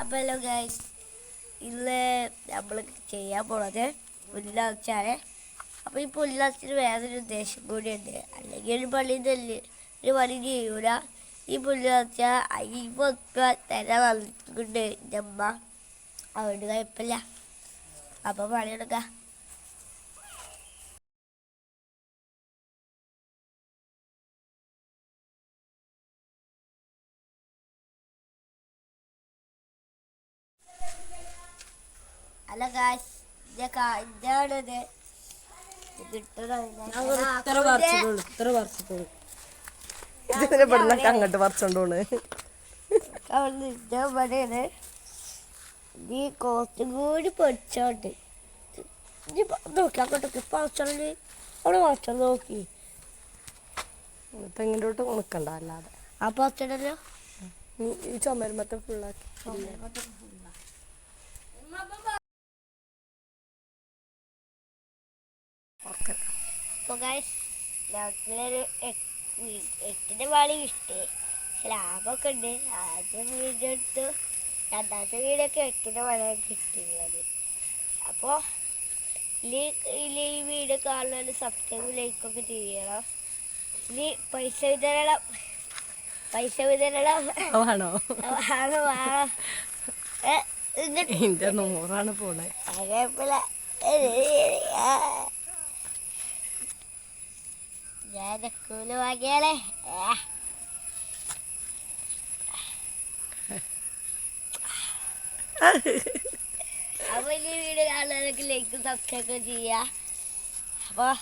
അപ്പോൾ hello guys, ഇന്ന് നമ്മൾ ചെയ്യാൻ പോണത് പുല്ലാച്ചാണ്. അപ്പോൾ ഈ പുല്ലാച്ചിന് വേറൊരു ഉദ്ദേശം കൂടിയുണ്ട്. അല്ലെങ്കിൽ ഒരു പണി ചെയ്യൂല. ഈ പുല്ലാച്ച 50 തര വന്നിട്ടുണ്ട് എൻ്റെ അമ്മ. അതുകൊണ്ട് കുഴപ്പമില്ല. അപ്പോൾ പണിയെടുക്കാം. അല്ല ഗായ്സ്, ഇതാണിത് അങ്ങോട്ട് പറിച്ചോണ്ടോണ്. ഈ കുറച്ചും കൂടി പൊടിച്ചോണ്ട് നോക്കി അങ്ങോട്ടൊക്കെ പറിച്ചോണ്ട് അവിടെ പറിച്ചോണ്ട് നോക്കി. തെങ്ങിൻ്റെ നിൽക്കണ്ട അല്ലാതെ ആ പറിച്ചോണ്ടല്ലോ. ഈ ചുമരുമത്തെ ഫുള്ളാക്കി. അപ്പോൾ ഗൈസ്, ഞങ്ങളൊരു 8ന്റെ പാളി കിട്ടി. ലാഭമൊക്കെ ഉണ്ട്. ആദ്യം വീഡിയോ എടുത്തു, രണ്ടാമത്തെ വീഡിയോ ഒക്കെ 8ന്റെ പാളിയാണ് കിട്ടിയുള്ളത്. അപ്പോൾ ഈ വീഡിയോ കാണുന്നതിന് സബ്സ്ക്രൈബ് ലൈക്കൊക്കെ ചെയ്യണം. ഇനി പൈസ വിതരണം ആണോ? എന്റെ 100 പോണേ. ഞാൻ കൂല് വാങ്ങിയാലേ. അപ്പോൾ ഈ വീഡിയോ കാണുന്നവർക്ക് ലൈക്ക് സബ്സ്ക്രൈബ് ചെയ്യുക. അപ്പോൾ